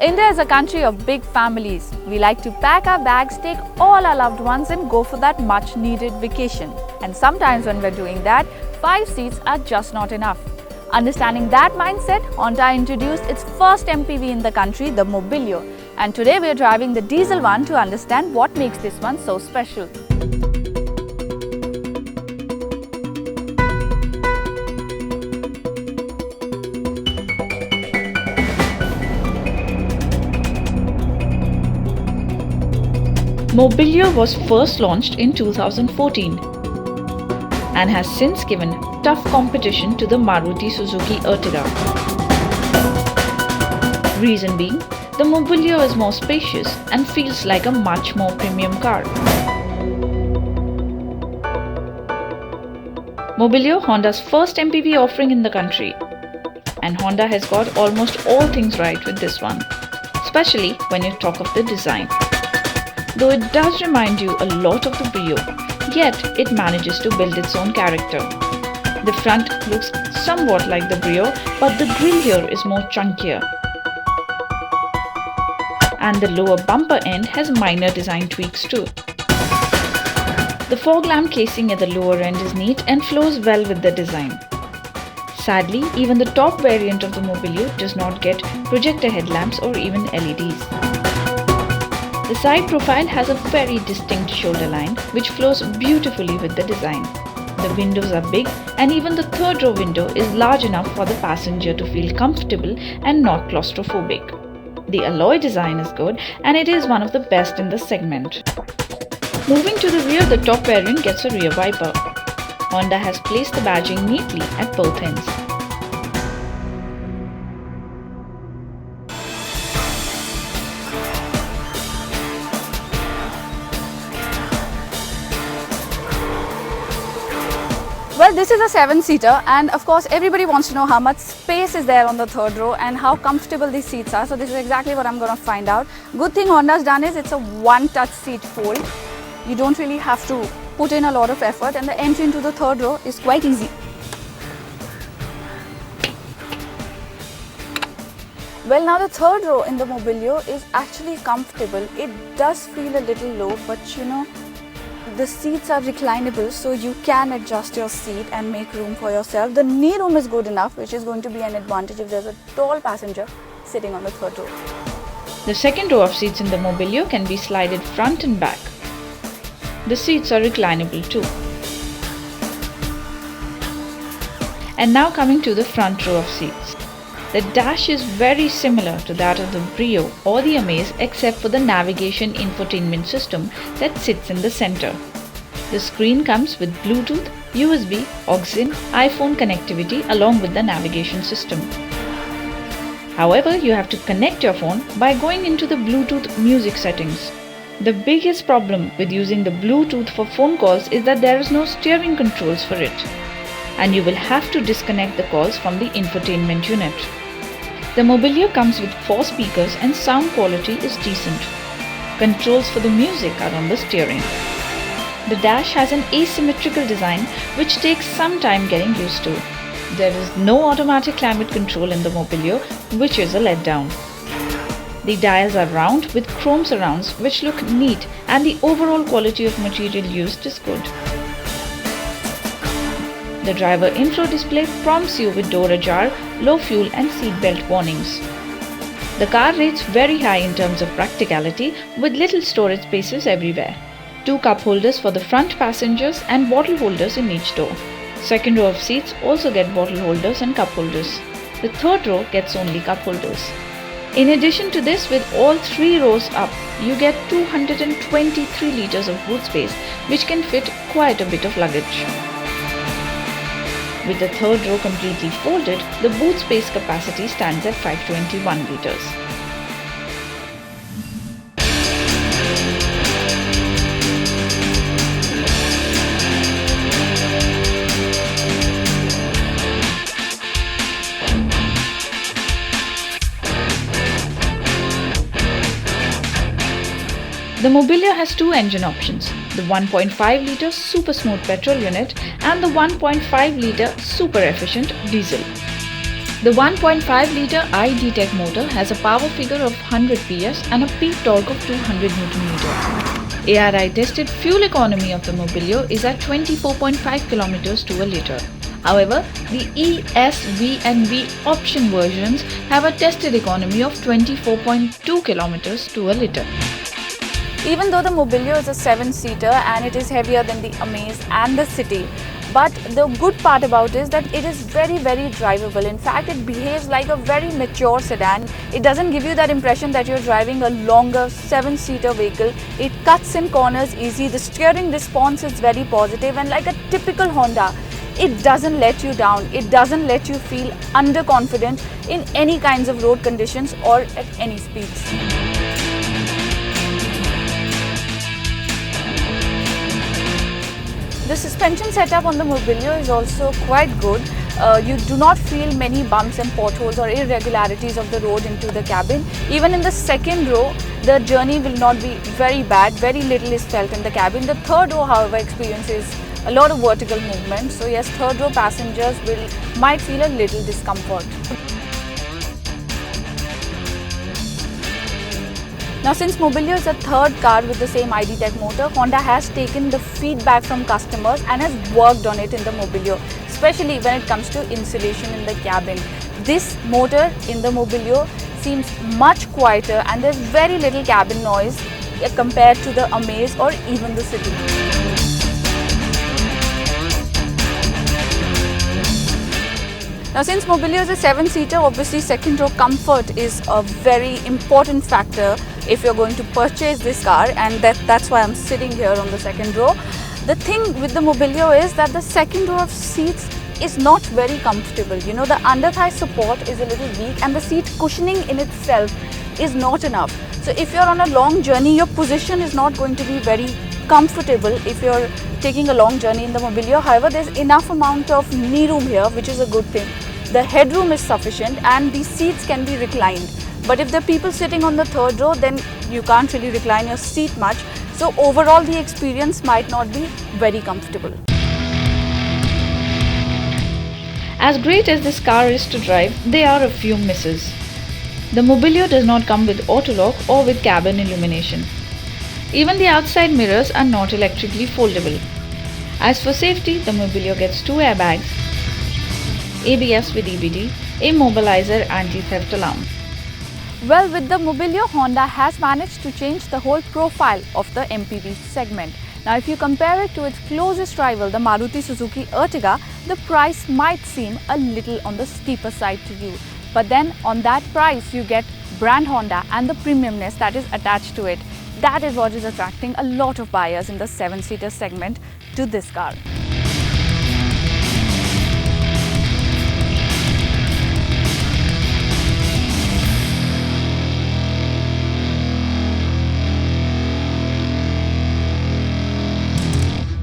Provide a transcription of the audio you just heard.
India is a country of big families. We like to pack our bags, take all our loved ones and go for that much needed vacation. And sometimes when we're doing that, 5 seats are just not enough. Understanding that mindset, Honda introduced its first MPV in the country, the Mobilio. And today we are driving the diesel one to understand what makes this one so special. Mobilio was first launched in 2014 and has since given tough competition to the Maruti Suzuki Ertiga. Reason being, the Mobilio is more spacious and feels like a much more premium car. Mobilio, Honda's first MPV offering in the country. And Honda has got almost all things right with this one, especially when you talk of the design. Though it does remind you a lot of the Brio, yet it manages to build its own character. The front looks somewhat like the Brio, but the grille here is more chunkier. And the lower bumper end has minor design tweaks too. The fog lamp casing at the lower end is neat and flows well with the design. Sadly, even the top variant of the Mobilio does not get projector headlamps or even LEDs. The side profile has a very distinct shoulder line which flows beautifully with the design. The windows are big and even the third row window is large enough for the passenger to feel comfortable and not claustrophobic. The alloy design is good and it is one of the best in the segment. Moving to the rear, the top variant gets a rear wiper. Honda has placed the badging neatly at both ends. Well, this is a 7-seater and of course everybody wants to know how much space is there on the third row and how comfortable these seats are. So this is exactly what I'm going to find out. Good thing Honda's done is it's a one-touch seat fold. You don't really have to put in a lot of effort and the entry into the third row is quite easy. Well, now the third row in the Mobilio is actually comfortable. It does feel a little low, but you know, the seats are reclinable, so you can adjust your seat and make room for yourself. The knee room is good enough, which is going to be an advantage if there's a tall passenger sitting on the third row. The second row of seats in the Mobilio can be slided front and back. The seats are reclinable too. And now coming to the front row of seats. The dash is very similar to that of the Brio or the Amaze except for the navigation infotainment system that sits in the center. The screen comes with Bluetooth, USB, aux-in, iPhone connectivity along with the navigation system. However, you have to connect your phone by going into the Bluetooth music settings. The biggest problem with using the Bluetooth for phone calls is that there is no steering controls for it, and you will have to disconnect the calls from the infotainment unit. The Mobilio comes with 4 speakers and sound quality is decent. Controls for the music are on the steering. The dash has an asymmetrical design which takes some time getting used to. There is no automatic climate control in the Mobilio, which is a letdown. The dials are round with chrome surrounds which look neat and the overall quality of material used is good. The driver info display prompts you with door ajar, low fuel and seatbelt warnings. The car rates very high in terms of practicality with little storage spaces everywhere. 2 cup holders for the front passengers and bottle holders in each door. Second row of seats also get bottle holders and cup holders. The third row gets only cup holders. In addition to this, with all 3 rows up, you get 223 liters of boot space which can fit quite a bit of luggage. With the third row completely folded, the boot space capacity stands at 521 liters. The Mobilio has 2 engine options, the 1.5 litre super smooth petrol unit and the 1.5 litre super efficient diesel. The 1.5-litre iD-Tech motor has a power figure of 100 PS and a peak torque of 200 Nm. ARI-tested fuel economy of the Mobilio is at 24.5 km to a litre. However, the E, S, V and V option versions have a tested economy of 24.2 km to a litre. Even though the Mobilio is a 7-seater and it is heavier than the Amaze and the City, but the good part about it is that it is very drivable. In fact, it behaves like a very mature sedan. It doesn't give you that impression that you're driving a longer 7-seater vehicle. It cuts in corners easy. The steering response is very positive, and like a typical Honda, it doesn't let you down. It doesn't let you feel underconfident in any kinds of road conditions or at any speeds. The suspension setup on the Mobilio is also quite good. You do not feel many bumps and potholes or irregularities of the road into the cabin. Even in the second row, the journey will not be very bad. Very little is felt in the cabin. The third row, however, experiences a lot of vertical movement. So yes, third row passengers might feel a little discomfort. Now, since Mobilio is a third car with the same iD-Tech motor, Honda has taken the feedback from customers and has worked on it in the Mobilio, especially when it comes to insulation in the cabin. This motor in the Mobilio seems much quieter and there's very little cabin noise compared to the Amaze or even the City. Now, since Mobilio is a 7-seater, obviously second row comfort is a very important factor if you're going to purchase this car, and that's why I'm sitting here on the second row. The thing with the Mobilio is that the second row of seats is not very comfortable. You know, the under thigh support is a little weak and the seat cushioning in itself is not enough. So if you're on a long journey, your position is not going to be very comfortable if you're taking a long journey in the Mobilio. However, there's enough amount of knee room here, which is a good thing. The headroom is sufficient and the seats can be reclined. But if there are people sitting on the third row, then you can't really recline your seat much. So overall, the experience might not be very comfortable. As great as this car is to drive, there are a few misses. The Mobilio does not come with auto-lock or with cabin illumination. Even the outside mirrors are not electrically foldable. As for safety, the Mobilio gets 2 airbags, ABS with EBD, immobilizer anti-theft alarm. Well, with the Mobilio, Honda has managed to change the whole profile of the MPV segment. Now, if you compare it to its closest rival, the Maruti Suzuki Ertiga, the price might seem a little on the steeper side to you. But then on that price, you get brand Honda and the premiumness that is attached to it. That is what is attracting a lot of buyers in the 7-seater segment to this car.